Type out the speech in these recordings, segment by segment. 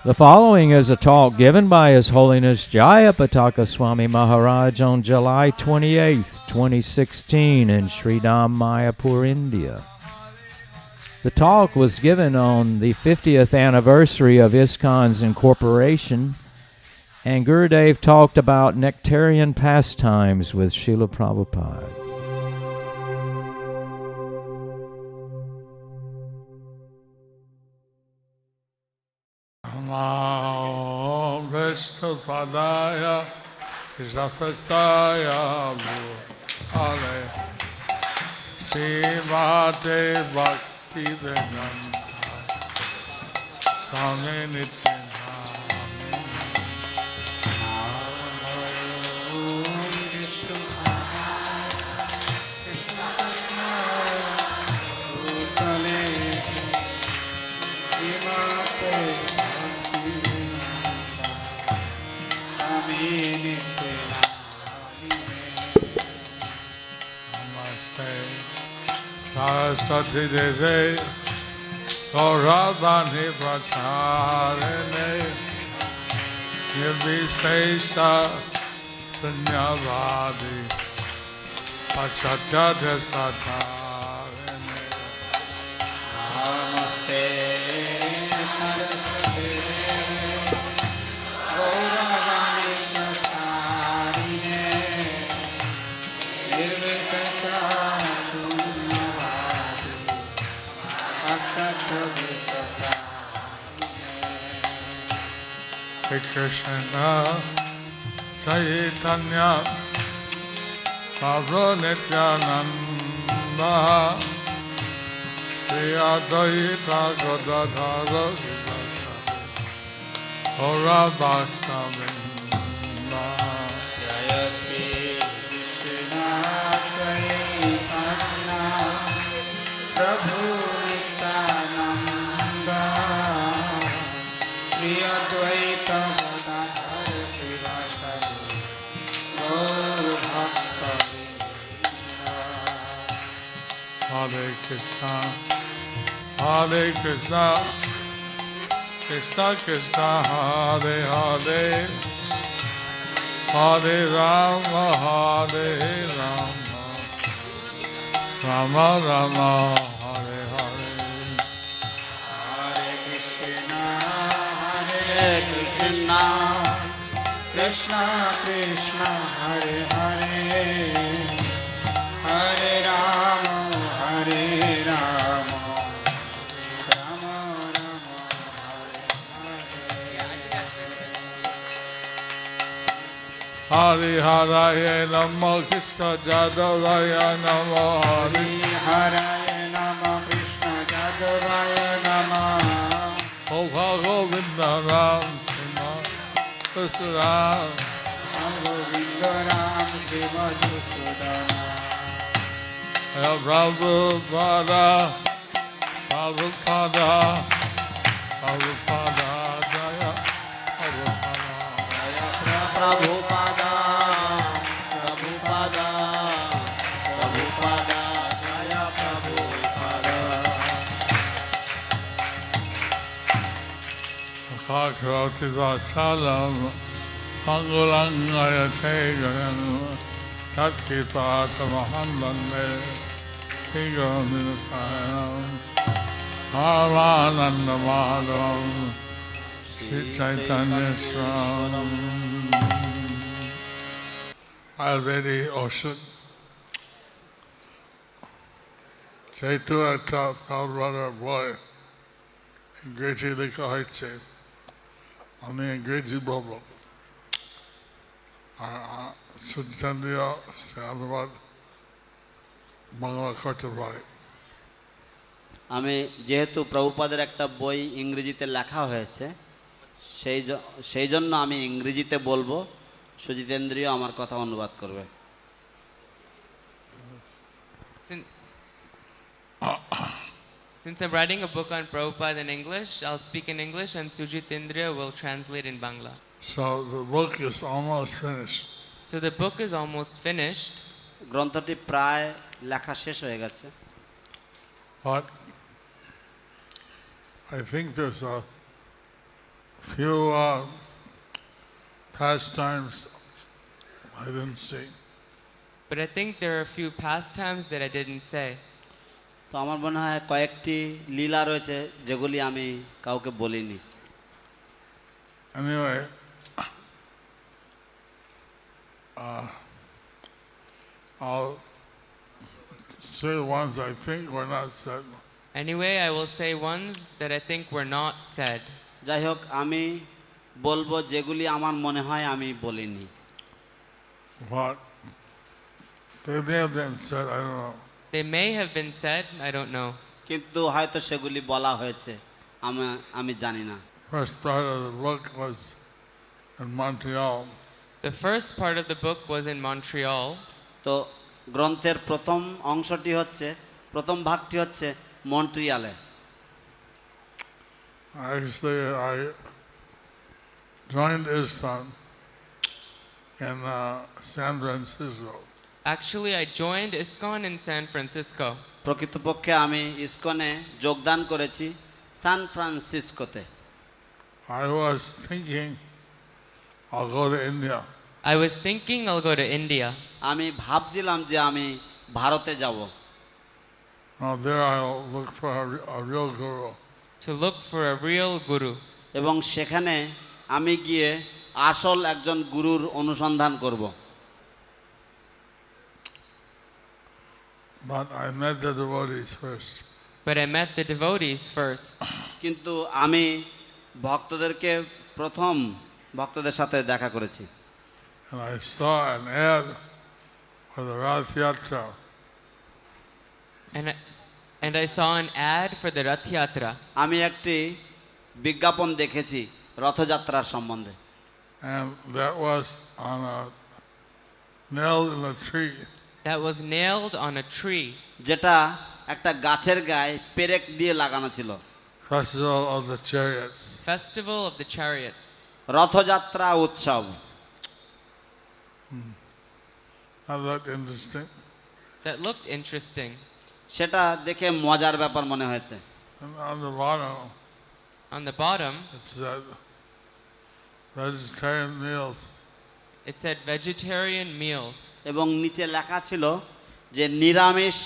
The following is a talk given by His Holiness Jayapataka Swami Maharaj on July 28, 2016 in Sridham, Mayapur, India. The talk was given on the 50th anniversary of ISKCON's incorporation, and Gurudev talked about nectarian pastimes with Srila Prabhupada. Namo Vishnupadaya Krishnaprastaya Bhutale Srimate Bhaktivedanta Swami Nityananda. Saraswati Deve Gauravani Pracharine Nirvisesha Sunyavadi Pachatyata Satarine. Namaste Saraswati Gauravani Pracharine Nirvisesha Krishna Chaitanya Prabhu Nityananda Sri Advaita Gadadhara Gaura Bhakta Vrinda. Jaya Sri Krishna Chaitanya Prabhu Nityananda Sri Advaita Gadadhara Srivastava Gaura Bhakta Vrinda. Hare Krishna, Hare Krishna, Krishna Krishna, Hare Hare, Hare Rama, Hare Rama, Rama Rama, Hare Hare. Hare Krishna, Krishna Krishna, Hare Hare, Hare Rama, Hare Rama, Rama Rama, Hare Hare Hare Namo Krishna Jadavaya Namo Hare Hare Namo Krishna Jadavaya Namo Gopa Govinda Ram Sima Krishna Govinda Ram Srimad Sudana. Jaya Prabhupada Prabhupada Prabhupada Jaya Prabhupada. Jaya Prabhupada Prabhupada Prabhupada Jaya Prabhupada. Kakroti Vachalam Mangulangaya Tegan Tatkipata Mahandande Higaminatayam Harananda Madhavam Sri Chaitanya Swaram. Already ocean Chaitu একটা Prabhupada boy ইংরেজি লেখা হয়েছে আমি ইংরেজি বলবো আর সুলতানীয় অনুবাদ বাংলা করতে পারে। আমি যেহেতু প্রভুপাদের একটা বই ইংরেজিতে লেখা হয়েছে সেই জন্য আমি ইংরেজিতে বলবো, সুজিতেন্দ্রিয় আমার কথা অনুবাদ করবে। Since I'm writing a book on Prabhupada in English, I'll speak in English and Sujit Indriya will translate in Bangla. So the book is almost finished. So the book is almost finished. গ্রন্থটি প্রায় লেখা শেষ হয়ে গেছে। But I think there's a few pastimes I didn't see. But I think there are a few pastimes that I didn't say. তো আমার মনে হয় কয়েকটি লীলা রয়েছে যেগুলি আমি কাউকে বলিনি। Anyway, I'll say the ones I think were not said. Anyway, I will say ones that I think were not said. যাই হোক আমি বলবো যেগুলি আমার মনে হয় আমি বলিনি। But they may have been said, I don't know. They may have been said, I don't know. কিন্তু হয়তো সেগুলি বলা হয়েছে আমি জানি না। First part of the book was in Montreal. The first part of the book was in Montreal. তো গ্রন্থের প্রথম অংশটি হচ্ছে প্রথম ভাগটি হচ্ছে মন্ট্রিয়ালে। Actually, I joined ISKCON in San Francisco. Actually, I joined ISKCON in San Francisco. প্রকৃতপক্ষে আমি ইসকনে যোগদান করেছি সান ফ্রান্সিসকোতে। I was thinking I'll go to India. I was thinking I'll go to India. আমি ভাবছিলাম যে আমি ভারতে যাব। Now there I'll look for a real guru. To look for a real guru. এবং সেখানে আমি গিয়ে আসল একজন গুরুর অনুসন্ধান করব। But I met the devotees first. But I met the devotees first. কিন্তু আমি ভক্তদেরকে প্রথম ভক্তদের সাথে দেখা করেছি। And I saw an ad for the Rath Yatra. And I saw an ad for the Rath Yatra. আমি একটি বিজ্ঞাপন দেখেছি রথযাত্রার সম্বন্ধে। And that was on a nailed in a tree. That was nailed on a tree. যেটা একটা গাছের গায়ে পেরেক দিয়ে লাগানো ছিল। Festival of the Chariots. Festival of the Chariots. Rathyatra উৎসব। That looked interesting. That looked interesting. সেটা দেখে মজার ব্যাপার মনে হয়েছে। And on the bottom, On the bottom, it said vegetarian meals. it said vegetarian meals. এবং নিচে লেখা ছিল যে নিরামিষ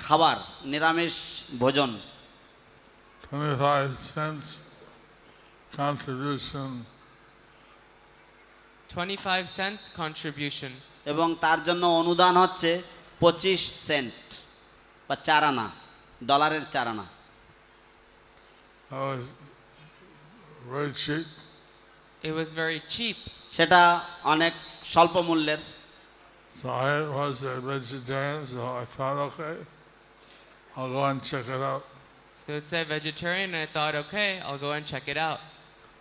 খাবার, নিরামিষ ভোজন। 25 cents contribution. 25 cents contribution. এবং তার জন্য অনুদান হচ্ছে 25 সেন্ট বা 4 আনা, ডলারের 4 আনা। That was very cheap. It was very cheap. সেটা অনেক স্বল্প মূল্যের। So I was a vegetarian, so I thought, okay, I'll go and check it out. So it said vegetarian, and I thought, okay, I'll go and check it out.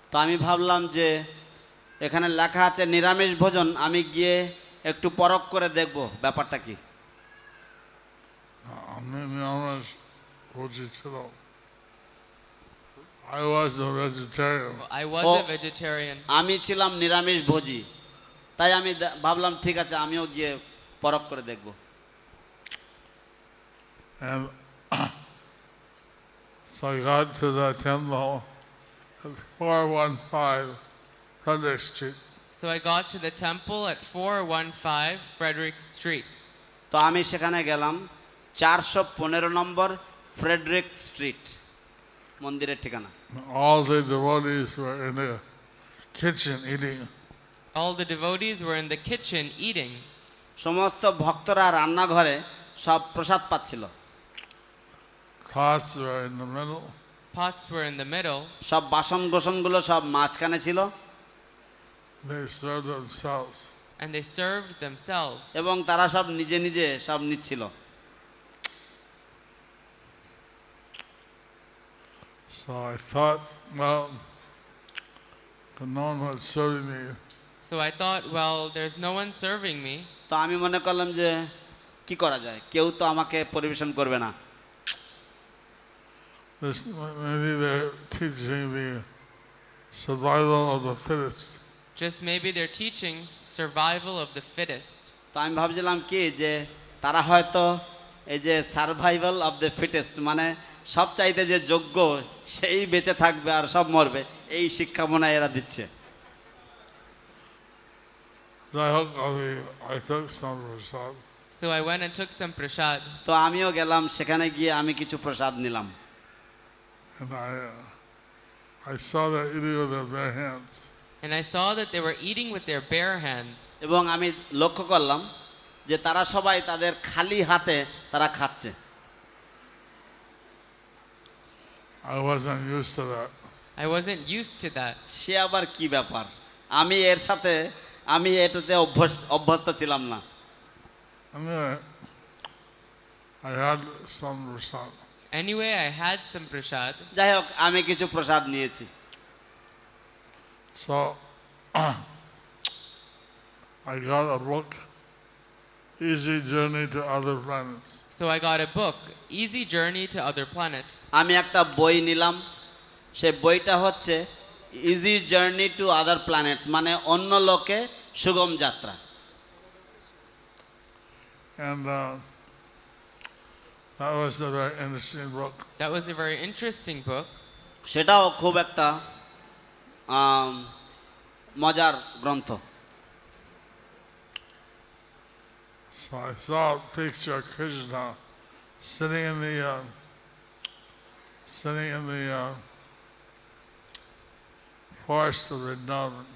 তো আমি ভাবলাম যে এখানে লেখা আছে নিরামিষ ভোজন, আমি গিয়ে একটু পরখ করে দেখব ব্যাপারটা কি। I was a vegetarian. I was a vegetarian. আমি ছিলাম নিরামিষ ভোজী, তাই আমি ভাবলাম ঠিক আছে আমিও গিয়ে পরখ করে দেখব। And so I got to the temple at 415 Frederick Street. So I got to the temple at 415 Frederick Street. তো আমি সেখানে গেলাম 415 নম্বর ফ্রেডরিক স্ট্রিট, মন্দিরের ঠিকানা। All the devotees were in the kitchen eating. All the devotees were in the kitchen eating. সমস্ত ভক্তরা রান্নাঘরে সব প্রসাদ পাচ্ছিল। Pots were in the middle. Pots were in the middle. সব বাসন গোসনগুলো সব মাঝখানে ছিল। They served themselves. And they served themselves. এবং তারা সব নিজে নিজে সব নিচ্ছিল। So I thought, well, no one was serving me. So I thought, well, there's no one serving me. তো আমি মনে করলাম যে কি করা যায়, কেউ তো আমাকে পরিবেশন করবে না। Maybe they're teaching the survival of the fittest. Just maybe they're teaching survival of the fittest. তো আমি ভাবছিলাম কি যে তারা হয়তো এই যে সার্ভাইভাল অফ দ্য ফিটেস্ট মানে সব চাইতে যে যোগ্য সেই বেঁচে থাকবে আর সব মরবে, এই শিক্ষা মনে হয় এরা দিচ্ছে। যাই হোক I took some prasad. So I went and took some prasad. তো আমিও গেলাম, সেখানে গিয়ে আমি কিছু প্রসাদ নিলাম। And I saw that eating with their bare hands. And I saw that they were eating with their bare hands. এবং আমি লক্ষ্য করলাম যে তারা সবাই তাদের খালি হাতে তারা খাচ্ছে। I wasn't used to that. I wasn't used to that. সে আবার কি ব্যাপার, আমি এর সাথে এটাতে অভ্যস্ত ছিলাম না। Anyway, I had some prasad. Anyway, I had some prasad. যাই হোক, আমি কিছু প্রসাদ নিয়েছি। So I got a book, Easy Journey to Other Planets. So I got a book, Easy Journey to Other Planets. আমি একটা বই নিলাম, সে বইটা হচ্ছে easy journey to other planets, মানে অন্য লোকে সুগম যাত্রা। And that was a very interesting book. That was a very interesting book. সেটাও খুব একটা মজার গ্রন্থ। So I saw a picture of Krishna sitting in the forest of Vrindavan.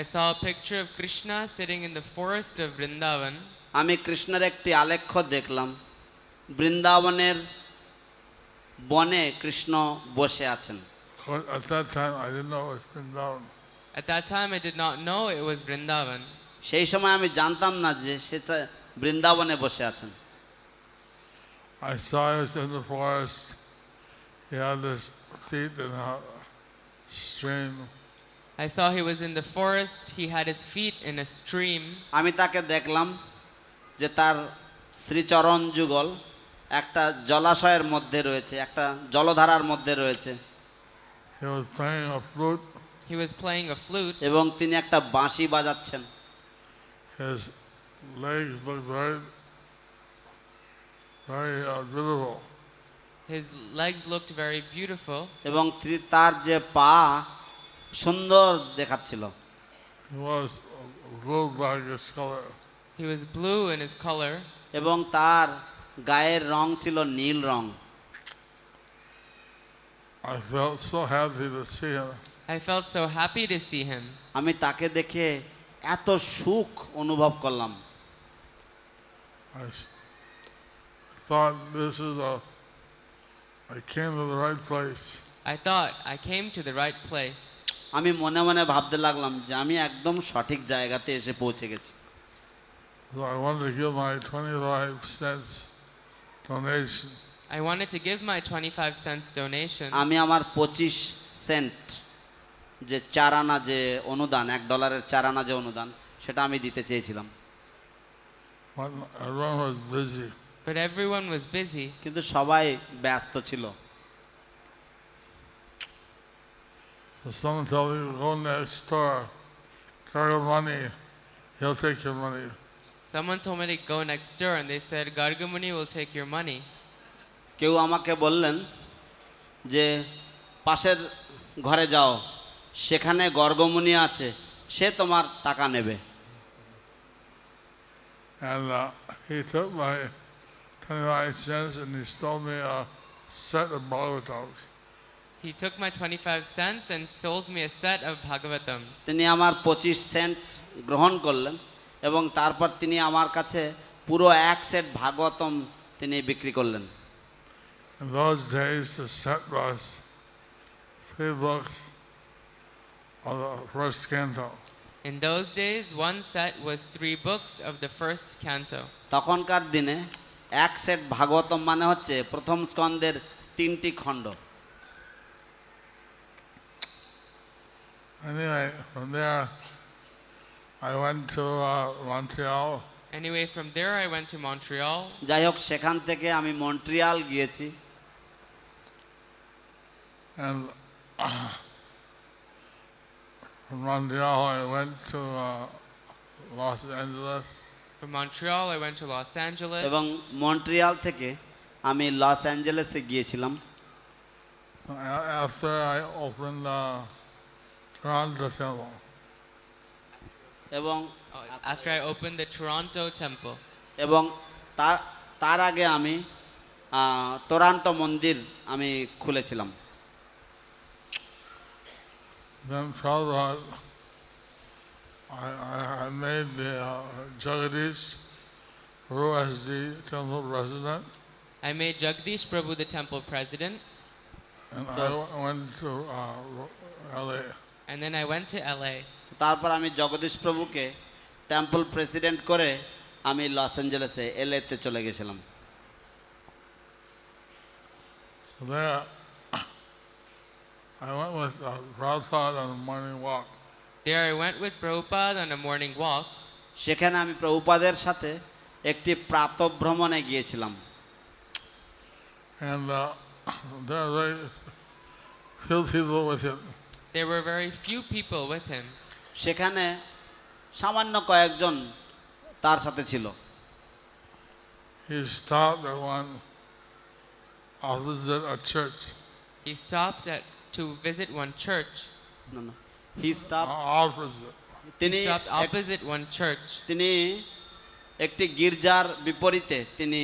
I saw a picture of Krishna sitting in the forest of Vrindavan. আমি কৃষ্ণের একটি আলেখ্য দেখলাম, বৃন্দাবনের বনে কৃষ্ণ বসে আছেন। At that time, I didn't know it was Vrindavan. At that time, I did not know it was Vrindavan. সেই সময় আমি জানতাম না যে সেটা বৃন্দাবনে বসে আছেন। I saw he was in the forest. He had his feet in a stream. I saw he was in the forest. He had his feet in a stream. আমি তাকে দেখলাম যে তার শ্রীচরণ যুগল একটা জলাশয়ের মধ্যে রয়েছে, একটা জলধারার মধ্যে রয়েছে। He was playing a flute. He was playing a flute. এবং তিনি একটা বাঁশি বাজাচ্ছেন। His legs looked very, very beautiful. His legs looked very beautiful. এবং তার যে পা সুন্দর দেখাচ্ছিল। He was blue black his color. He was blue in his color. এবং তার গায়ের রং ছিল নীল রং। I felt so happy to see him. I felt so happy to see him. আমি তাকে দেখে এত সুখ অনুভব করলাম। I thought I came to the right place. I thought I came to the right place. আমি মনে মনে ভাবতে লাগলাম যে আমি একদম সঠিক জায়গাতে এসে পৌঁছে গেছি। So I wanted to give my 25 cents donation. I wanted to give my 25 cents donation. আমি আমার 25 সেন্ট যে 4 আনা যে অনুদান, $1 4 আনা যে অনুদান, সেটা আমি দিতে চেয়েছিলাম। But everyone was busy. But everyone was busy. কিন্তু সবাই ব্যস্ত ছিল। So someone told me, go next door, carry money, he'll take your money. Someone told me to go next door and they said, Gargamuni will take your money. কেউ আমাকে বললেন যে পাশের ঘরে যাও, সেখানে গর্গমুনি আছে, সে তোমার টাকা নেবে। And he took my 25 cents and he stole me a set of Bhagavatams. He took my 25 cents and sold me a set of Bhagavatams. তিনি আমার 25 সেন্ট গ্রহণ করলেন এবং তারপর তিনি আমার কাছে পুরো এক সেট ভাগবতম তিনি বিক্রি করলেন। In those days, the set was 3 books of the first canto. In those days, one set was 3 books of the first canto. তখনকার দিনে এক সেট ভাগবতম মানে হচ্ছে প্রথম স্কন্দের 3টি খণ্ড। Anyway, from there, I went to Montreal. Anyway, from there I went to Montreal. যাই হোক, সেখান থেকে আমি মন্ট্রিয়াল গিয়েছি। And from Montreal, I went to Los Angeles. From Montreal, I went to Los Angeles. এবং মন্ট্রিয়াল থেকে আমি loss অ্যাঞ্জেলেসে গিয়েছিলাম। after I opened the Toronto temple. এবং After I opened the Toronto temple. এবং তার আগে আমি টরন্টো মন্দির আমি খুলেছিলাম। Then Prabhupada, I made the Jagadish Prabhu as the temple president, I made Jagdish Prabhu the temple president, and I went to LA. and then I went to LA. তারপর আমি জগদীশ প্রভুকে টেম্পল প্রেসিডেন্ট করে আমি loss অ্যাঞ্জেলেসে এলএতে চলে গেছিলাম। So there, I went with Prabhupada on a morning walk. There I went with Prabhupada on a morning walk, সেখানে আমি প্রভুপাদের সাথে একটি প্রাতঃভ্রমণে গিয়েছিলাম। And there are very few people with him. there were very few people with him. সেখানে সামান্য কয়েকজন তার সাথে ছিল। He stopped at one opposite a church. He stopped to visit one church. He stop Opposite. He তিনি stopped opposite one church. তিনি একটি গির্জার বিপরীতে তিনি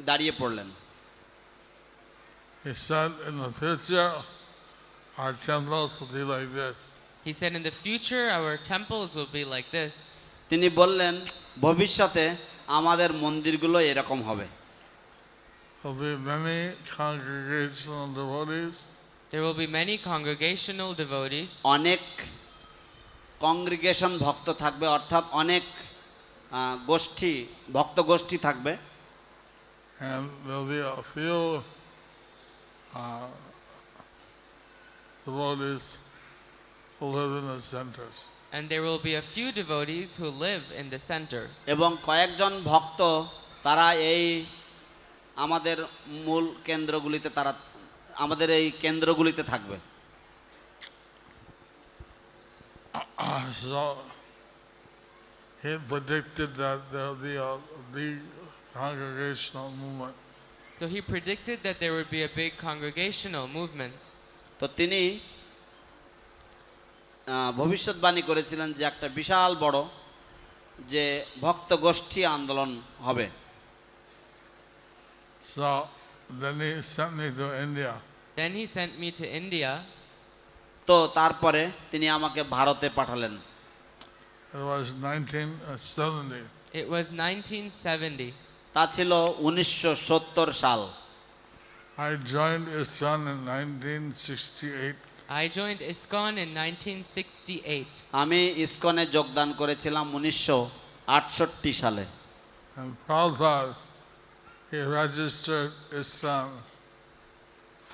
দাঁড়িয়ে পড়লেন। He said, in the future, our temples will be like this. He said, in the future, our temples will be like this. তিনি বললেন ভবিষ্যতে আমাদের মন্দিরগুলো এরকম হবে। There will be many congregational devotees, There will be many congregational devotees. অনেক congregation ভক্ত থাকবে, অর্থাৎ অনেক গোষ্ঠী ভক্ত গোষ্ঠী থাকবে, and there will be a few devotees who live in the centers. And there will be a few devotees who live in the centers. এবং কয়েকজন ভক্ত তারা এই আমাদের মূল কেন্দ্রগুলিতে তারা আমাদের এই কেন্দ্রগুলিতে থাকবে। So he predicted that there will be a big congregational movement. So he predicted that there would be a big congregational movement. তো তিনি ভবিষ্যৎবাণী করেছিলেন যে একটা বিশাল বড় যে ভক্ত গোষ্ঠী আন্দোলন হবে। So then he sent me to India. Then he sent me to India. তো তারপরে তিনি আমাকে ভারতে পাঠালেন। It was 1970. It was 1970. তা ছিল 1970 সাল। I joined ISKCON in 1968. I joined ISKCON in 1968. আমি ইসকনে যোগদান করেছিলাম 1968 সালে। And Prabhupada, he registered ISKCON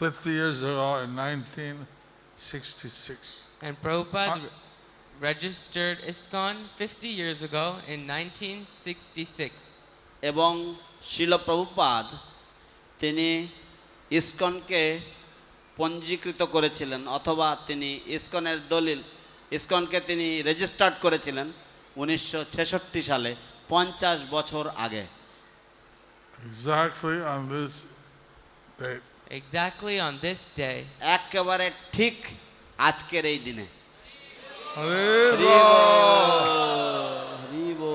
50 years ago in 1966. And Prabhupada registered ISKCON 50 years ago in 1966. এবং শিল প্রভুপাদ তিনি ইসকনকে পঞ্জীকৃত করেছিলেন, অথবা তিনি ইসকনের দলিল ইসকনকে তিনি রেজিস্টার্ড করেছিলেন 1966 সালে, 50 বছর আগে। Exactly on this date. Exactly on this day. একেবারে ঠিক আজকের এই দিনে। Haribo! হরিবো।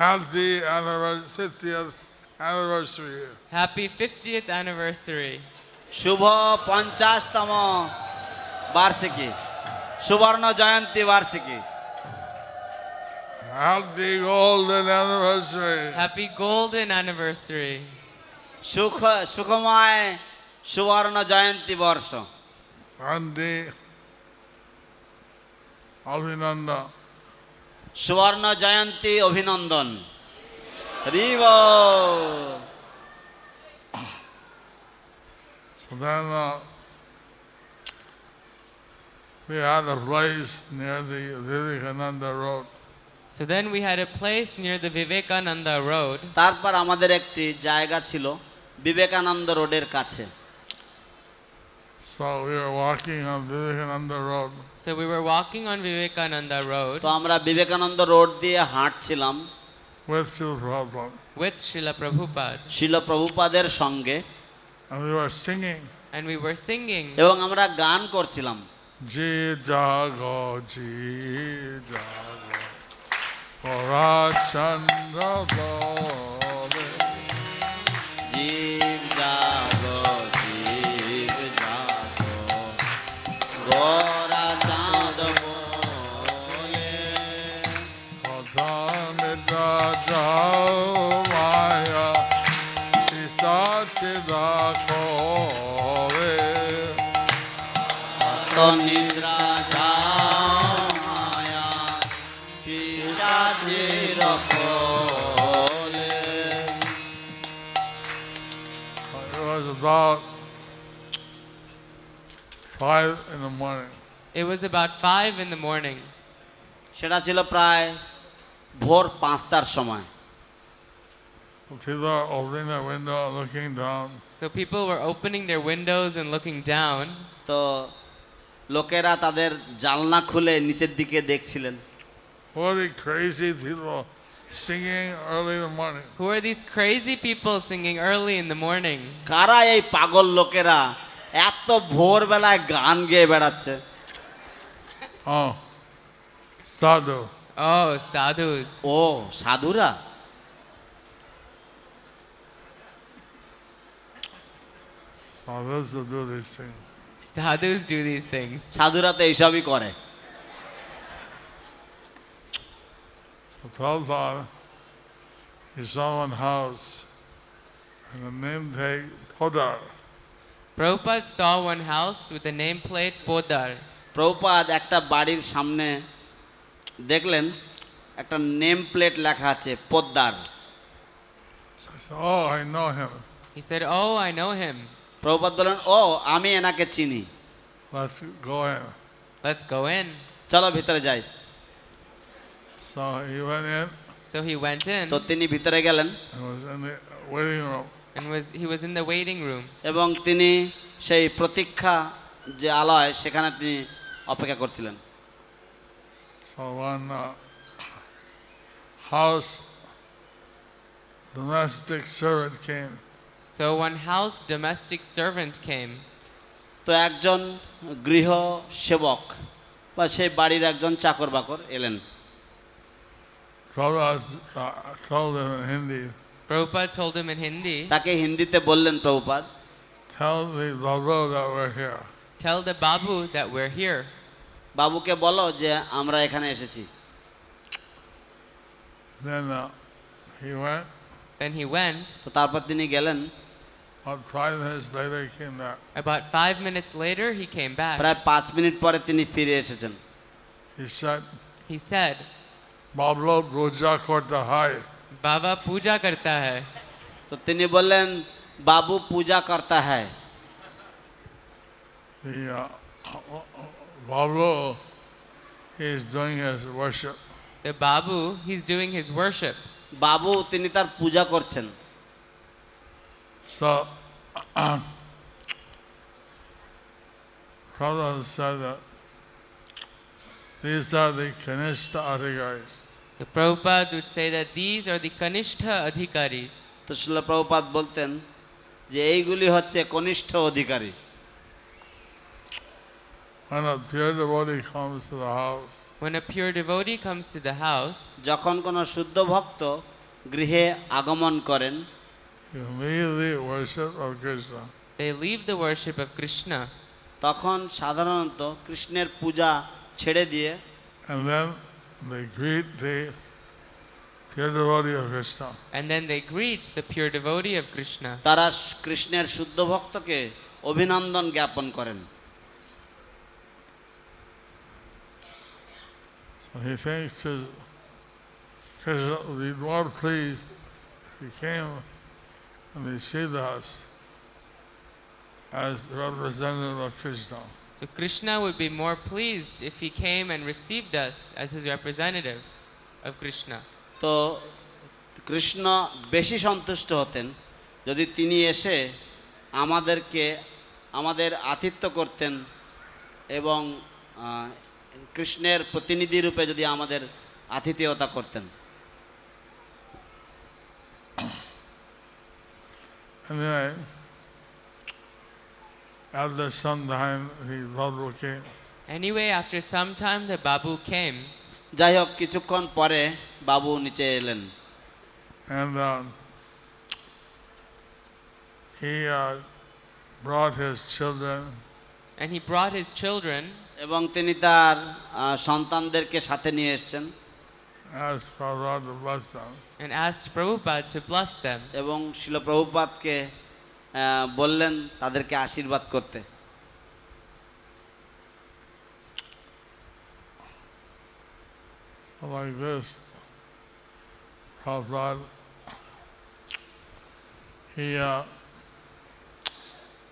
Happy anniversary, 50th anniversary. Happy 50th anniversary. শুভ 50তম বার্ষিকী, সুবর্ণ জয়ন্তী বার্ষিকী। Happy golden anniversary. Happy golden anniversary. সুখময় সুবর্ণ জয়ন্তী বর্ষ। Gandhi Abhinanda. সুবর্ণ জয়ন্তী অভিনন্দন। হরিব। So then we had a place near the Vivekananda Road. So then we had a place near the Vivekananda Road. তারপর আমাদের একটি জায়গা ছিল বিবেকানন্দ রোডের কাছে। So we were walking on Vivekananda Road. So we were walking on Vivekananda Road তো আমরা Vivekananda road দিয়ে হাঁটছিলাম with Srila Prabhupada. with Srila Prabhupada. শিল প্রভুপাদের সঙ্গে। and we were singing. and we were singing. এবং আমরা গান করছিলাম। Ji jago, ji jago, Gora Chandra bole. জীব জাগো, জীব জাগো, গোরা চাঁদ বলে। Kata nidra jao maya, Isachida kore. তো নিদ্রা যাও মায়া, পিশাচের কোলে। It was about 5 in the morning. It was about 5 in the morning. সেটা ছিল প্রায় ভোর 5টার সময়। People are opening their window and looking down. So people were opening their windows and looking down. তো লোকেরা তাদের জানলা খুলে নিচের দিকে দেখছিলেন। Who are these crazy people singing early in the morning? Who are these crazy people singing early in the morning? কারা এই পাগল লোকেরা এত ভোরবেলায় গান গেয়ে বেড়াচ্ছে? Oh, sadhu. Oh, sadhus. O সাধুরা। Sadhus will do these things. Sadhus do these things. সাধুরা তো এইসবই করে। So Prabhupada, he saw one house and the name tag Podar. Prabhupada saw one house with the nameplate Podar. Prabhupada একটা বাড়ির সামনে দেখলেন একটা name plate লেখা আছে Poddar. So I said, oh, I know him. He said, "Oh, I know him. Prabhupada বললেন, ও আমি এনাকে চিনি, Let's go in. Let's go in." চলো ভিতরে যাই। So he went in So he went in তো তিনি ভিতরে গেলেন and was in the waiting room. and he was in the waiting room. এবং তিনি সেই প্রতীক্ষা যে আলয় সেখানে তিনি অপেক্ষা করছিলেন। So one house domestic servant came. So one house domestic servant came. তো একজন গৃহ সেবক বা সেই বাড়ির একজন চাকর বাকর এলেন। Prabhupada told him in Hindi, Prabhupada told him in Hindi, তাকে হিন্দিতে বললেন Prabhupada, tell the Babu that we're here. "Tell the Babu that we're here." বাবুকে বলো যে আমরা এখানে এসেছি। Then he went. Then he went. তো তারপর তিনি গেলেন। About 5 minutes later, he came back. About 5 minutes later, he came back. প্রায় 5 মিনিট পরে তিনি ফিরে এসেছেন। He said, He said, Bablo puja korta hai. "Baba puja karta hai." তো তিনি বললেন, বাবু পূজা করতা হ্যায়। The Bablo, he is doing his worship. The Babu, he's doing his worship. বাবু তিনি তার পূজা করছেন। So, Prabhupada said that these are the Kanishta Adhikaris. So Prabhupada would say that these are the Kanishtha Adhikaris. তো শিল প্রভুপাদ বলতেন যে এইগুলি হচ্ছে কনিষ্ঠ অধিকারী। When a pure devotee comes to the house, When a pure devotee comes to the house, যখন কোনো শুদ্ধ ভক্ত গৃহে আগমন করেন, you immediately worship of Krishna. they leave the worship of Krishna. তখন সাধারণত কৃষ্ণের পূজা ছেড়ে দিয়ে And then they greet the pure devotee of Krishna. And then they greet the pure devotee of Krishna. তারা কৃষ্ণের শুদ্ধ ভক্তকে অভিনন্দন জ্ঞাপন করেন। So he thinks Krishna would be more pleased if he came and received us as representative of Krishna. So Krishna would be more pleased if he came and received us as his representative of Krishna. তো কৃষ্ণ বেশি সন্তুষ্ট হতেন যদি তিনি এসে আমাদের আতিথ্য করতেন এবং কৃষ্ণের প্রতিনিধি রূপে যদি আমাদের আতিথেয়তা করতেন। Anyway, after some time, the Babu came. Anyway, after some time, the Babu came, যাই হোক কিছুক্ষণ পরে বাবু নিচে এলেন And he brought his children and he brought his children এবং তিনি তার সন্তানদেরকে সাথে নিয়ে এসেছেন asked Prabhupada to bless them. and asked Prabhupada to bless them. এবং শিল প্রভুপাদকে বললেন তাদেরকে আশীর্বাদ করতে So like this, Prabhupada, he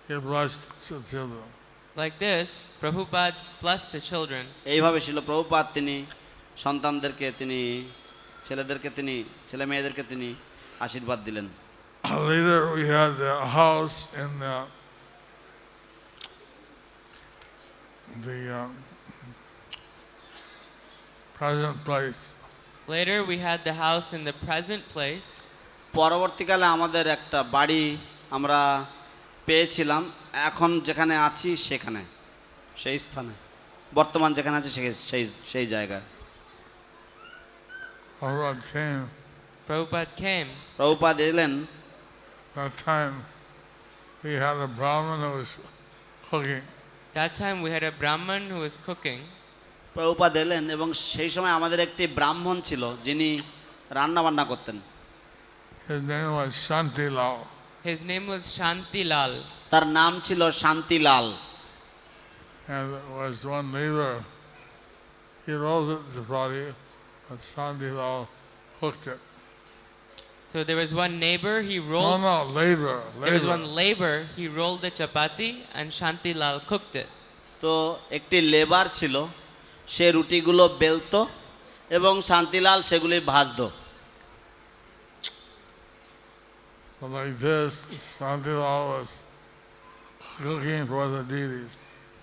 blessed the children. Like this, Prabhupada blessed the children. এইভাবে শিল প্রভুপাদ তিনি সন্তানদেরকে তিনি ছেলে মেয়েদেরকে তিনি আশীর্বাদ দিলেন Later, we had a house in the present place. Later, we had the house in the present place. পরবর্তীকালে আমাদের একটা বাড়ি আমরা পেয়েছিলাম এখন যেখানে আছি সেখানে সেই স্থানে বর্তমান যেখানে আছি সেই জায়গায় Prabhupada came. প্রভুপাদ এলেন That time, we had a Brahmin who was cooking. That time, we had a Brahman who was cooking. Prabhupada এলেন এবং সেই সময় আমাদের একটি ব্রাহ্মণ ছিল যিনি রান্না বান্না করতেন His name was Shantilal. His name was Shantilal. তার নাম ছিল Shantilal And there was one neighbor, he rolled it to the body, but Shantilal cooked it. So there was one neighbor, he rolled. No, labor. There was one labor, he rolled the chapati and Shantilal cooked it. তো একটি labour ছিল সে রুটিগুলো বেলতো এবং শান্তিলাল সেগুলি ভাজতো So like this, Shantilal was cooking for the deities.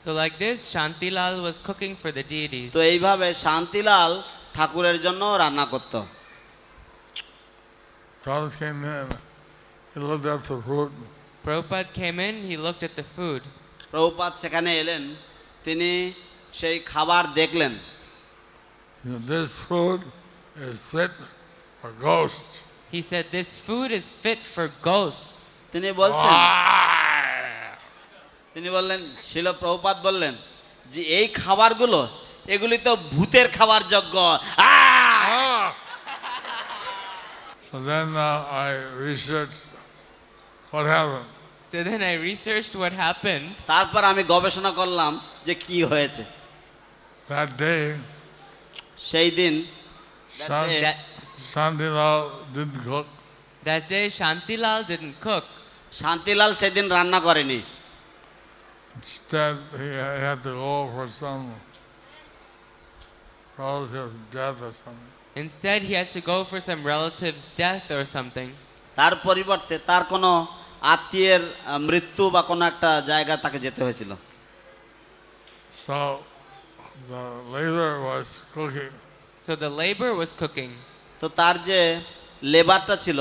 So like this, Shantilal was cooking for the deities. তো এইভাবে শান্তিলাল ঠাকুরের জন্য রান্না করত Prabhupada came in, he looked at the food. Prabhupada came in, he looked at the food. Prabhupada সেখানে এলেন তিনি সেই খাবার দেখলেন He said, this food is fit for ghosts. He said, this food is fit for ghosts. তিনি বলছেন Ah! তিনি বললেন শিল প্রভুপাদ বললেন যে এই খাবারগুলো এগুলি তো ভূতের খাবার যোগ্য Ah! So then I researched what happened. So then I researched what happened. তারপর আমি গবেষণা করলাম যে কি হয়েছে That day, সেই দিন Shantilal didn't cook. That day, Shantilal didn't cook. Shantilal সেদিন রান্না করেনি Instead, he had to go for some relative's death or something. Instead, he had to go for some relative's death or something. তার পরিবর্তে তার কোনো আত্মীয়ের মৃত্যু বা কোনো একটা জায়গা তাকে যেতে হয়েছিল So the labor was cooking. So the labor was cooking. তো তার যে লেবারটা ছিল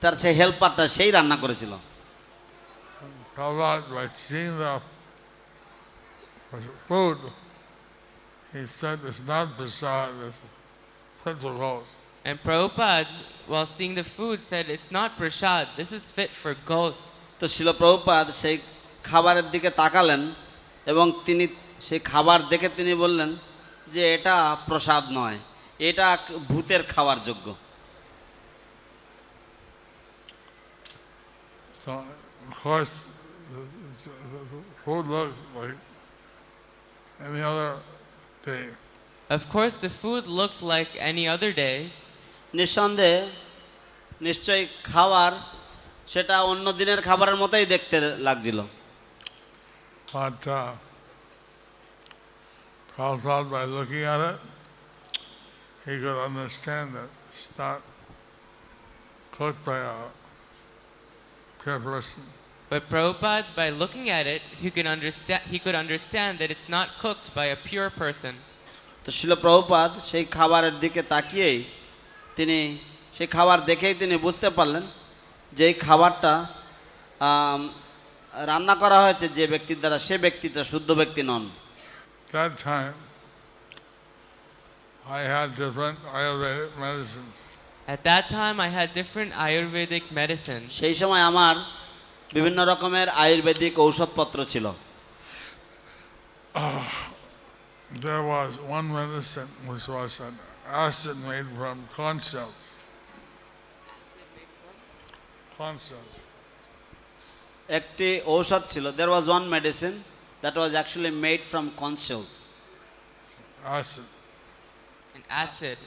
তার সেই হেল্পারটা সেই রান্না করেছিল Prabhupada, by seeing the food, he said it's not prasad, it's fit for ghosts. And Prabhupada, while seeing the food, said, it's not prasad, this is fit for ghosts. তো শিল প্রভুপাদ সেই খাবারের দিকে তাকালেন এবং তিনি সেই খাবার দেখে তিনি বললেন যে এটা প্রসাদ নয় এটা ভূতের খাবার যোগ্য So, of course, the food looked like any other day. Of course, the food looked like any other days. নিঃসন্দেহে নিশ্চয়ই খাবার সেটা অন্য দিনের খাবারের মতোই দেখতে লাগছিল But Prabhupada, by looking at it, he could understand that it's not cooked by a pure person. But Prabhupada, by looking at it, he could understand that it's not cooked by a pure person. তো শিল প্রভুপাদ সেই খাবারের দিকে তাকিয়েই তিনি সেই খাবার দেখেই তিনি বুঝতে পারলেন যে এই খাবারটা রান্না করা হয়েছে যে ব্যক্তির দ্বারা, সে ব্যক্তিটা শুদ্ধ ব্যক্তি নন। That time, I had different Ayurvedic medicines. At that time, I had different Ayurvedic medicines. সেই সময় আমার বিভিন্ন রকমের আয়ুর্বেদিক ঔষধপত্র ছিল। There was one medicine which was an acid made from corn shells. Corn shells. একটি ঔষধ ছিল, there was one medicine that was actually made from corn shells. Acid. An acid.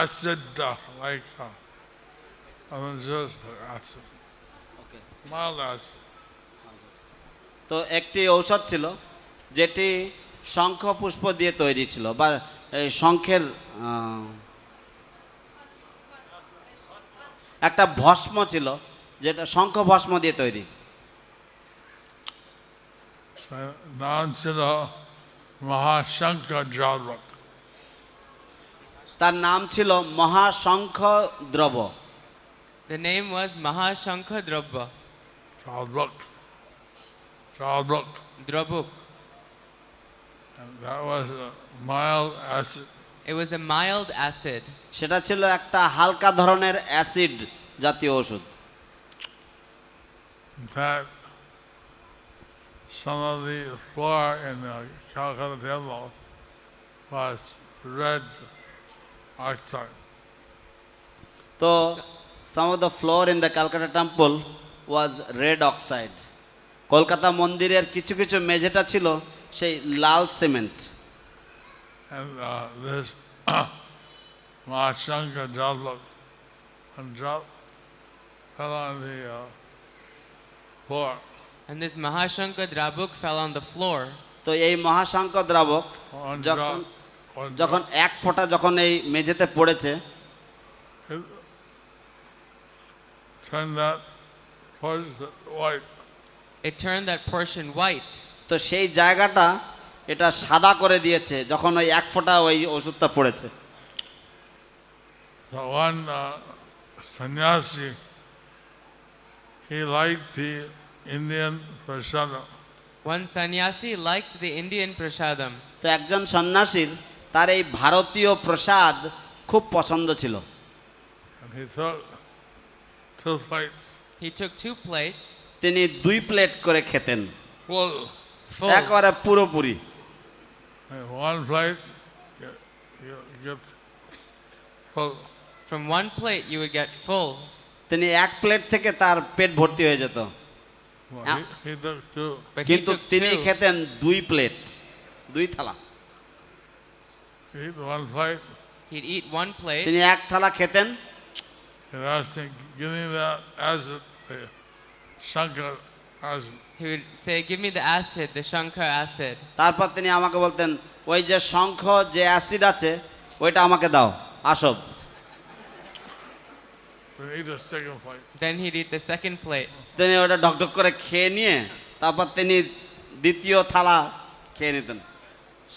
Acid, like, just acid. Okay. Mild acid. তো একটি ঔষধ ছিল যেটি শঙ্খ পুষ্প দিয়ে তৈরি ছিল, বা এই শঙ্খের একটা ভস্ম ছিল যেটা শঙ্খ ভস্ম দিয়ে তৈরি। So, naam chilo Mahashankar. তার নাম ছিল মহাশঙ্খ দ্রব। The name was Mahashankha Drabba. Chalbuk. Drabuk. And that was a mild acid. It was a mild acid. সেটা ছিল একটা হালকা ধরনের অ্যাসিড জাতীয় ওষুধ। In fact, some of the floor in the Calcutta temple was red oxide. তো some of the floor in the Calcutta temple was red oxide. Kolkata মন্দিরের কিছু কিছু মেঝেটা ছিল সেই লাল cement. And this Mahashankar Jalbuk and fell on the floor. And this Mahashankha Drabuk fell on the floor. তো এই মহাশঙ্খ দ্রাবক One যখন drop, one যখন drop. এক ফোঁটা যখন এই মেঝেতে পড়েছে, It turned that was white. It turned that portion white. তো সেই জায়গাটা এটা সাদা করে দিয়েছে যখন ওই এক ফোঁটা ওই ওষুধটা পড়েছে। The one sannyasi, he liked the Indian prasadam. One sannyasi liked the Indian prasadam. তো একজন সন্ন্যাসীর তার এই ভারতীয় প্রসাদ খুব পছন্দ ছিল। And he took 2 plates He took 2 plates তিনি 2 প্লেট করে খেতেন, full. full. একেবারে পুরোপুরি। And 1 plate, you get full. From 1 plate, you would get full. তিনি এক প্লেট থেকে তার পেট ভর্তি হয়ে যেত, Well, Yeah. he took 2. But he কিন্তু took তিনি 2. খেতেন 2 প্লেট, 2 থালা। He eat 1 plate. He'd eat 1 plate. তিনি এক থালা খেতেন, He asked him, give me that acid, the Shankar acid. He would say, "Give me the acid, the Shankar acid." তারপর তিনি আমাকে বলতেন, ওই যে শঙ্খ যে অ্যাসিড আছে ওইটা আমাকে দাও, আসব। Then eat the second plate. Then he'd eat the second plate. তিনি ওটা ঢকঢক করে খেয়ে নিয়ে তারপর তিনি দ্বিতীয় থালা খেয়ে নিতেন,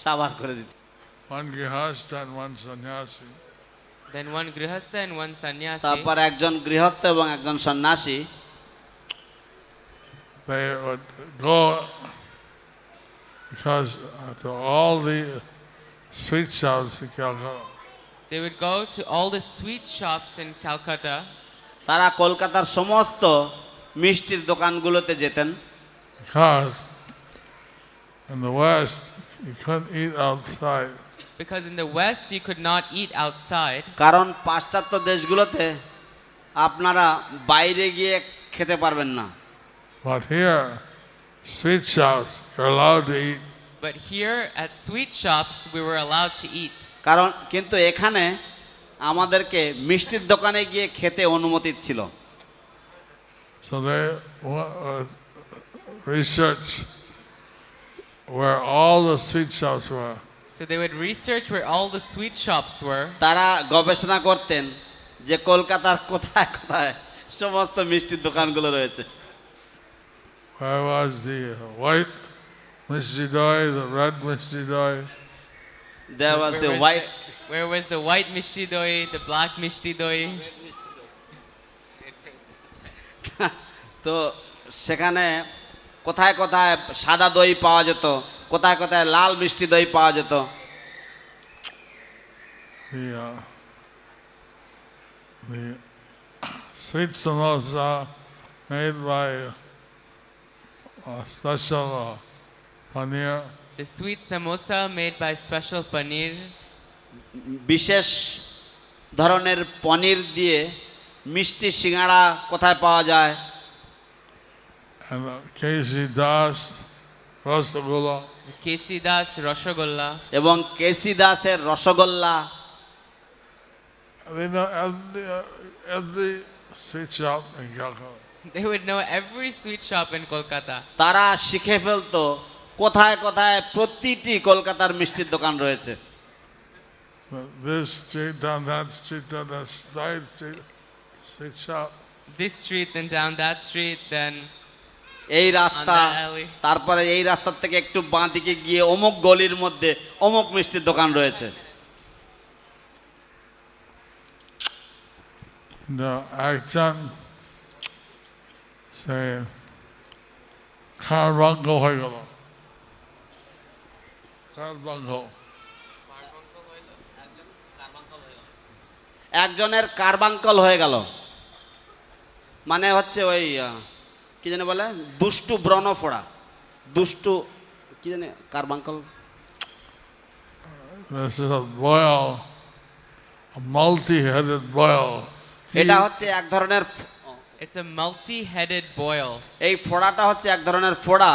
সাবার করে দিতেন। 1 grihastha and 1 sannyasi. Then 1 grihastha and 1 sannyasi. তারপর একজন গৃহস্থ এবং একজন সন্ন্যাসী They would go because to all the sweet shops in Calcutta. They would go to all the sweet shops in Calcutta. তারা কলকাতার সমস্ত মিষ্টির দোকানগুলোতে যেতেন, Because in the West, you couldn't eat outside. Because in the West, you could not eat outside. কারণ পাশ্চাত্য দেশগুলোতে আপনারা বাইরে গিয়ে খেতে পারবেন না। But here, sweet shops, you're allowed to eat. But here at sweet shops, we were allowed to eat. কারণ কিন্তু এখানে আমাদেরকে মিষ্টির দোকানে গিয়ে খেতে অনুমতি ছিল। So they research where all the sweet shops were. So they would research where all the sweet shops were. তারা গবেষণা করতেন যে কলকাতার কোথায় কোথায় সমস্ত মিষ্টির দোকানগুলো রয়েছে। Where was the white Mishti Doi, the red Mishti Doi? There was the white. Where was the white mishti doi, the black mishti doi? তো সেখানে কোথায় কোথায় সাদা দই পাওয়া যেত, কোথায় কোথায় লাল মিষ্টি দই পাওয়া যেত। The sweet samosa made by special paneer. The sweet samosa made by special paneer. বিশেষ ধরনের পনির দিয়ে মিষ্টি সিঙ্গাড়া কোথায় পাওয়া যায়? And K.C. Das Rasgulla. Keshidas Rasgulla. এবং কেসি দাসের rasgulla. They know every sweet shop in Calcutta. They would know every sweet shop in Kolkata. তারা শিখে ফেলতো কোথায় কোথায় প্রতিটি কলকাতার মিষ্টির দোকান রয়েছে। This street, down that street, down that side street, sweet shop. This street, then down that street, then এই on রাস্তা, that alley. তারপরে এই রাস্তার থেকে একটু বাঁ দিকে গিয়ে অমুক গলির মধ্যে অমুক মিষ্টির দোকান রয়েছে। The action say Carbuncle হয়ে গেল। Carbuncle. একজনের কার্বাঙ্কল হয়ে গেল, মানে হচ্ছে ওই কি জানে বলে দুষ্টু ব্রণ ফোড়া, দুষ্টু কি জানে carbuncle. This is a boil, a multi-headed boil. এটা হচ্ছে এক ধরনের, It's a multi-headed boil. এই ফোড়াটা হচ্ছে এক ধরনের ফোড়া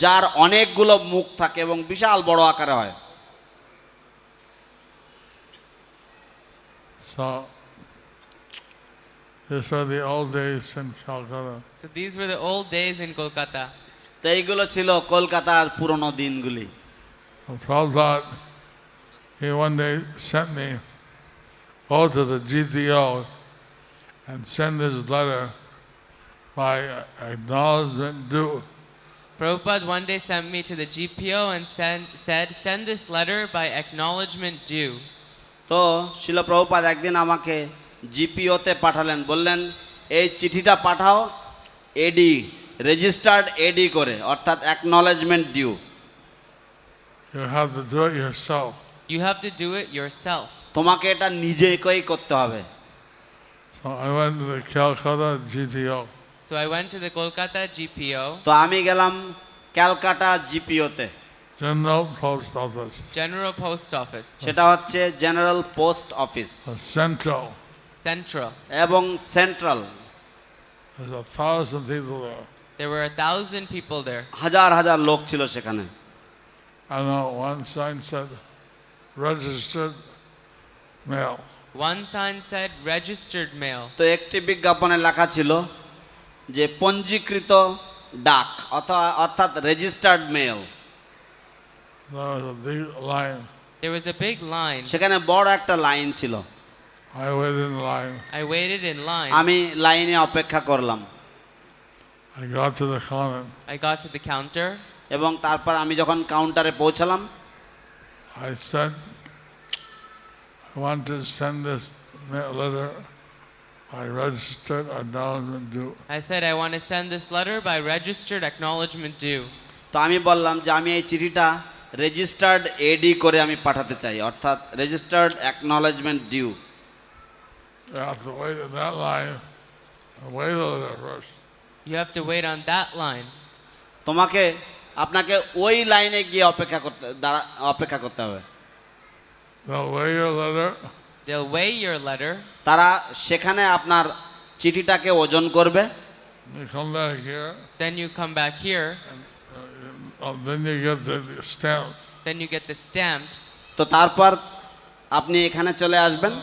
যার অনেকগুলো মুখ থাকে এবং বিশাল বড় আকারে হয়। So these are the old days in Calcutta. So these were the old days in Kolkata. তো এইগুলো ছিল কলকাতার পুরনো দিনগুলি। Prabhupada, he one day sent me go to the GTO and send his letter by acknowledgement due. Prabhupada one day sent me to the GPO and said, send this letter by acknowledgement due. তো শিল প্রভুপাদ একদিন আমাকে জিপিওতে পাঠালেন, বললেন এই চিঠিটা পাঠাও এডি, registered AD করে, অর্থাৎ acknowledgement due. You have to do it yourself. You have to do it yourself. তোমাকে এটা নিজেকেই করতে হবে। So I went to the Calcutta GTO. So I went to the Kolkata GPO, তো আমি গেলাম Calcutta জিপিওতে, General Post Office. General Post Office, সেটা হচ্ছে general post office Central. Central. এবং central. There's 1,000 people there. There were 1,000 people there. হাজার হাজার লোক ছিল সেখানে। I know one sign said registered mail. One sign said registered mail. তো একটি বিজ্ঞাপনে লেখা ছিল যে পঞ্জীকৃত ডাক, অর্থাৎ registered mail. There was a big line. There was a big line. সেখানে বড় একটা লাইন ছিল। I waited in line. I waited in line. আমি লাইনে অপেক্ষা করলাম। I got to the counter. I got to the counter. এবং তারপর আমি যখন কাউন্টারে পৌঁছালাম, I said, I want to send this letter by registered acknowledgement due. I said, I want to send this letter by registered acknowledgement due. তো আমি বললাম যে আমি এই চিঠিটা রেজিস্টার্ড এডি করে আমি পাঠাতে চাই, অর্থাৎ registered acknowledgement due. You have to wait in that line and wait a little first. You have to wait on that line. আপনাকে ওই লাইনে গিয়ে অপেক্ষা করতে হবে। They'll weigh your letter. They'll weigh your letter. তারা সেখানে আপনার চিঠিটাকে ওজন করবে। You come back here. Then you come back here. Then you get the stamps. Then you get the stamps. তো তারপর আপনি এখানে চলে আসবেন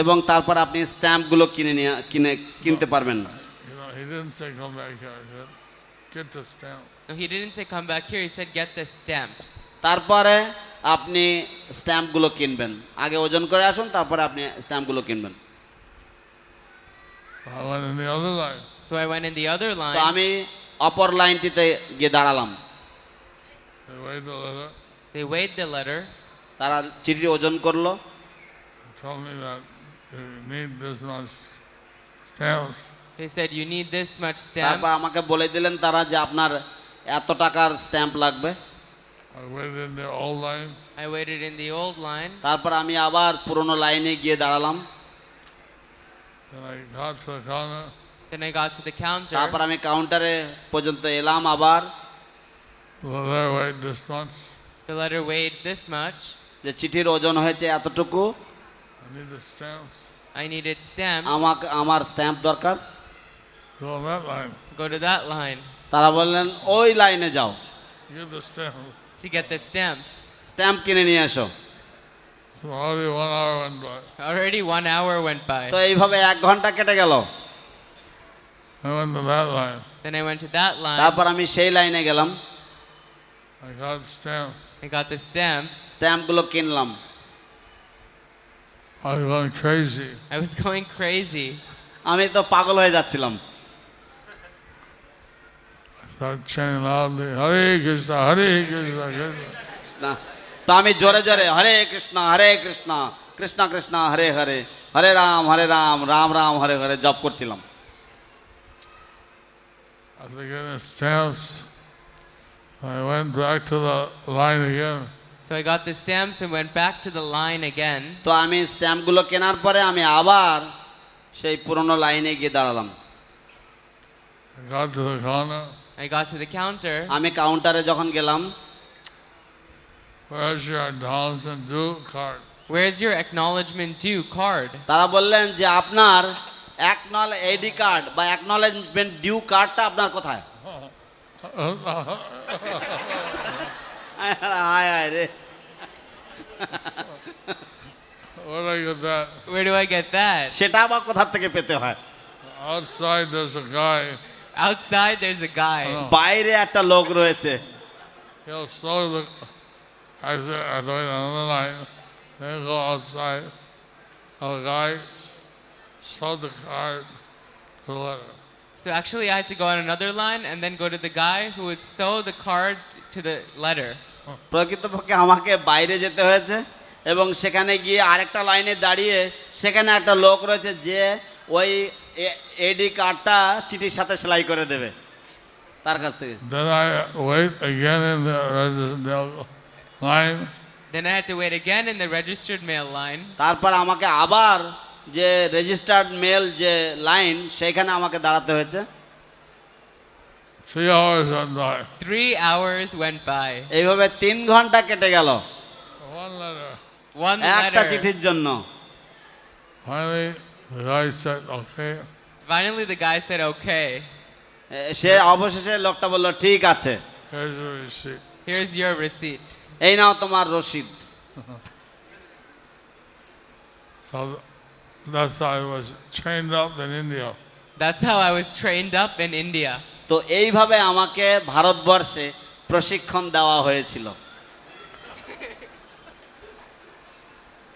এবং তারপর আপনি স্ট্যাম্পগুলো কিনতে পারবেন। You know, he didn't say come back here. He said, get the stamp. No, he didn't say come back here. He said get the stamps. তারপরে আপনি স্ট্যাম্পগুলো কিনবেন। আগে ওজন করে আসুন, তারপরে আপনি স্ট্যাম্পগুলো কিনবেন। I went in the other line. So I went in the other তো line. আমি অপর লাইনটিতে গিয়ে দাঁড়ালাম। They weighed the letter. They weighed the letter. তারা চিঠি ওজন করলো। Told me that you need this much stamps. They said, you need this much তারপর stamp. আমাকে বলে দিলেন তারা যে আপনার এত টাকার স্ট্যাম্প লাগবে। I waited in the old line. I waited in the old line. তারপর আমি আবার পুরনো লাইনে গিয়ে দাঁড়ালাম। Then I got to the counter. Then I got to the counter. তারপর আমি কাউন্টারে পর্যন্ত এলাম আবার, Well, there, wait this much. The letter weighed this much. যে চিঠির ওজন হয়েছে এতটুকু, I need the stamps. I needed stamps. আমার স্ট্যাম্প দরকার। Go on that line. Go to that line তারা বললেন ওই লাইনে যাও, Get the stamp. to get the stamps. Stamp কিনে নিয়ে এসো। So already 1 hour went by. Already 1 hour went by. তো এইভাবে 1 ঘন্টা কেটে গেল। I went to that line. Then I went to that line. তারপর আমি সেই লাইনে গেলাম, I got stamps. I got the stamps. স্ট্যাম্পগুলো কিনলাম। I was going crazy. I was going crazy. আমি তো পাগল হয়ে যাচ্ছিলাম। I started chanting loudly, Hare Krishna, Hare Krishna, Krishna. তো আমি জোরে জোরে হরে কৃষ্ণ কৃষ্ণ কৃষ্ণ হরে হরে, হরে রাম রাম রাম হরে হরে জপ করছিলাম। After getting the stamps, I went back to the line again. So I got the stamps and went back to the line again. তো আমি স্ট্যাম্পগুলো কেনার পরে আমি আবার সেই পুরনো লাইনে গিয়ে দাঁড়ালাম। I got to the counter. I got to the counter. আমি কাউন্টারে যখন গেলাম, Where's your acknowledgement due card? Where's your acknowledgement due card? তারা বললেন যে আপনার এডি কার্ড বা অ্যাকনলেজমেন্ট ডিউ কার্ডটা আপনার কোথায়? হায় হায় রে, Where did I get that? Where do I get that? সেটা আবার কোথা থেকে পেতে হয়? Outside there's a guy. Outside there's a guy. Oh. বাইরে একটা লোক রয়েছে, He'll slow the. I said, I wait on the line. Then go outside. A guy sold the card to the letter. So actually I had to go on another line and then go to the guy who would sew the card to the letter. প্রকৃতপক্ষে আমাকে বাইরে যেতে হয়েছে এবং সেখানে গিয়ে আরেকটা লাইনে দাঁড়িয়ে সেখানে একটা লোক রয়েছে যে ওই এডি কার্ডটা চিঠির সাথে সেলাই করে দেবে তার কাছ থেকে। Then I wait again in the line. Then I had to wait again in the registered mail line. তারপর আমাকে আবার যে রেজিস্টার্ড মেল যে লাইন সেইখানে আমাকে দাঁড়াতে হয়েছে। 3 hours went by. 3 hours went by. এইভাবে 3 ঘন্টা কেটে গেল One letter. One একটা letter. চিঠির জন্য। Finally, the guy said, okay. Finally the guy said okay. সে অবশেষে লোকটা বলল ঠিক আছে, Here's the receipt. Here's your receipt. এই নাও তোমার রসিদ। So that's how I was trained up in India. That's how I was trained up in India. তো এইভাবে আমাকে ভারতবর্ষে প্রশিক্ষণ দেওয়া হয়েছিল।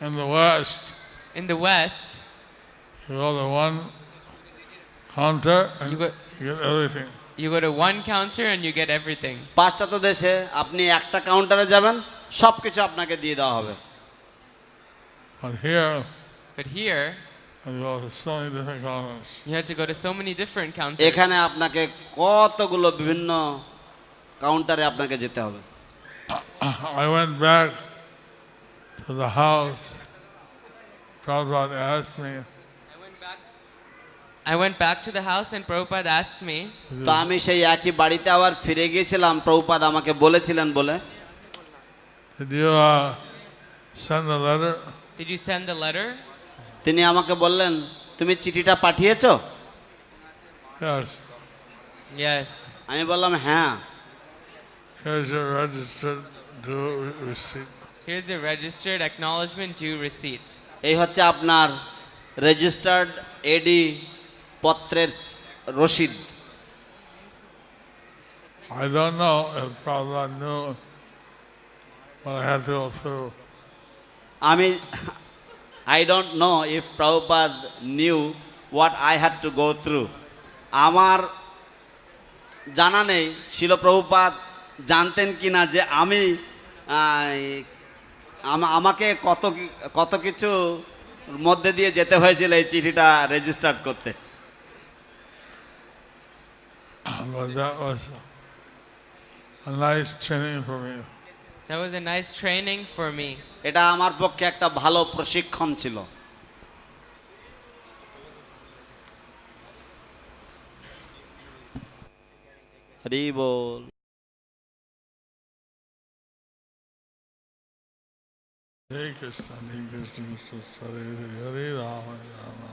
In the West, In the West, you go to one counter and You you, go- get everything. you go to one counter and you get everything. পাশ্চাত্য দেশে আপনি একটা কাউন্টারে যাবেন, সব কিছু আপনাকে দিয়ে দেওয়া হবে। But here, But here, you go to so many different counters. you had to go to so many different counters. এখানে আপনাকে কতগুলো বিভিন্ন কাউন্টারে আপনাকে যেতে হবে। I went back to the house. Prabhupada asked me, I went back to the house and Prabhupada asked me, তো আমি সেই একই বাড়িতে আবার ফিরে গিয়েছিলাম, প্রভুপাদ আমাকে বলেছিলেন বলে, did you send a letter? did you send the letter? তিনি আমাকে বললেন তুমি চিঠিটা পাঠিয়েছো? Yes. Yes. আমি বললাম হ্যাঁ। Here's your registered due receipt. Here's the registered acknowledgement due receipt. এই হচ্ছে আপনার রেজিস্টার্ড এডি পত্রের রসিদ। I don't know if Prabhupada knew what I had to go through. আমি I don't know if Prabhupada knew what I had to go through. আমার জানা নেই শিল প্রভুপাদ জানতেন কিনা যে আমি আমাকে কত কিছু মধ্যে দিয়ে যেতে হয়েছিল এই চিঠিটা রেজিস্টার করতে। but that was a nice training for me. That was a nice training for me. এটা আমার পক্ষে একটা ভালো প্রশিক্ষণ ছিল। হরি বল। Hare Krishna, Hare Krishna, Krishna Krishna, Hare Hare, Hare Rama, Hare Rama.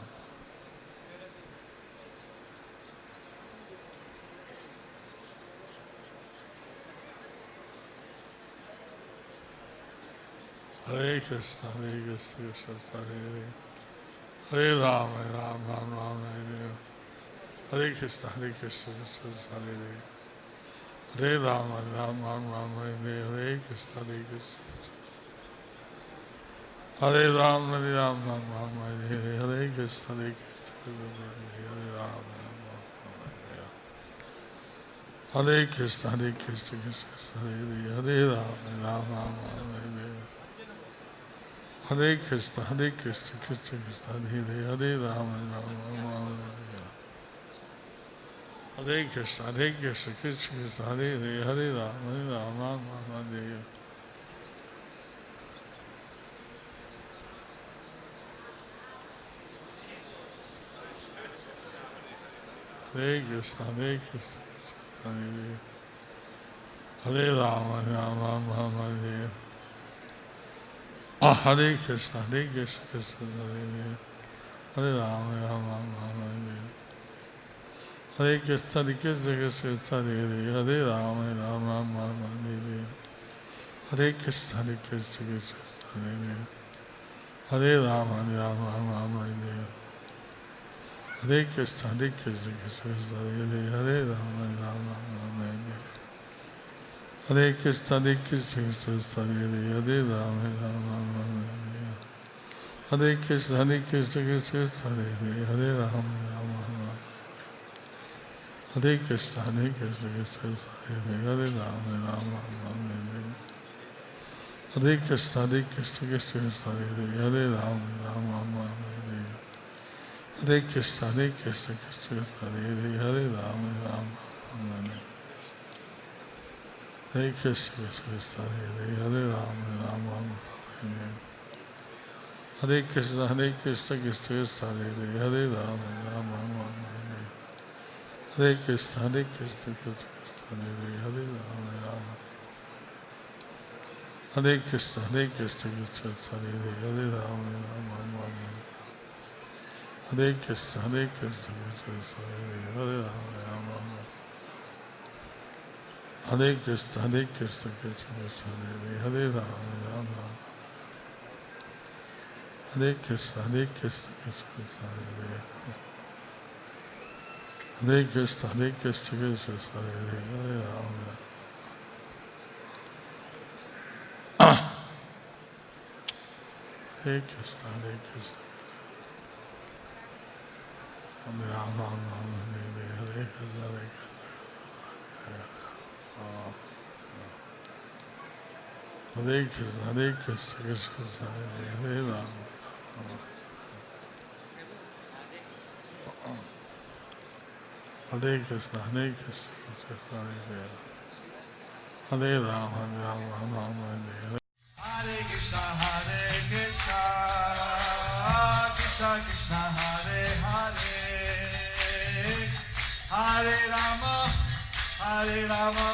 Hare Krishna, Hare Krishna, Krishna Krishna, Hare Hare, Hare Rama, Hare Rama, Rama Rama, Hare Hare. Hare Krishna, Hare Krishna, Krishna Krishna, Hare Hare, Hare Rama, Hare Rama, Rama Rama, Hare Hare. Hare Krishna, Hare Krishna, Hare Rama, Hare Rama, Rama Rama, Hare Hare. Hare Krishna, Hare Krishna, Hare Rama, Hare Krishna, Hare Krishna, Krishna Hare Hare, Hare Rama, Rama Rama, Hare Hare. Hare Krishna, Hare Krishna, Krishna Krishna, Hare Hare, Hare Rama, Rama Rama, Hare Hare. Hare Krishna, Hare Krishna, Krishna Krishna, Hare Hare, Hare Rama, Rama Rama, Hare Hare. Hare Krishna, Hare Krishna, Hare Hare, Hare Rama, Rama Rama, Hare Hare. Hare Krishna, Hare Krishna, Krishna Hare Hare, Hare Rama, Rama Rama, Hare Hare. Hare Krishna, Hare Krishna, Krishna Hare Hare, Hare Rama, Rama Rama, Hare Hare. Hare Krishna, Hare Krishna, Krishna Hare Hare, Hare Rama, Rama Rama, Hare Hare. Hare Krishna, Hare Krishna, Krishna Hare Hare, Hare Rama, Rama Rama, Hare Hare. Hare Krishna, Hare Krishna, Krishna Hare Hare, Hare Rama, Rama Rama, Hare Hare. Hare Krishna, Hare Krishna, Krishna Hare Hare, Hare Rama, Rama Rama. Hare Krishna, Hare Krishna, Krishna Hare Hare, Hare Rama, Rama Rama, Hare Hare. Hare Krishna, Hare Krishna, Krishna Hare Hare, Hare Rama, Rama Rama, Hare Hare. Hare Krishna, Hare Krishna, Krishna Hare Hare, Hare Rama, Rama Rama, Hare Hare. Hare Krishna, Krishna Hare Hare, Hare Rama, Rama Rama, Hare Hare. Hare Krishna, Hare Krishna, Krishna Hare Hare, Hare Rama, Rama Rama, Hare Hare. Hare Krishna, Hare Krishna, Krishna Hare Hare, Hare Rama, Rama. Hare Krishna, Hare Krishna, Krishna Hare Hare, Hare Rama, Rama Rama. Hare Krishna, Hare Krishna, Krishna Hare Hare, Hare Rama, Rama Rama. Hare Krishna, Hare Krishna, Krishna Hare Hare, Hare Rama, Rama Rama. Hare Krishna, Hare Krishna, Krishna Hare Hare. Hare Krishna, Hare Krishna, Krishna Hare Hare, Hare Rama. Hare Krishna, Hare Krishna. Hare Rama, Rama, Hare Hare, Hare Krishna, Hare Krishna. Hare Krishna, Hare Krishna, Krishna Hare Hare, Hare Rama. Hare Krishna, Hare Krishna, Krishna Hare Hare, Hare Rama, Rama Rama, Hare Hare. Hare Krishna, Krishna Krishna, Hare Hare, Hare Rama, Hare Rama.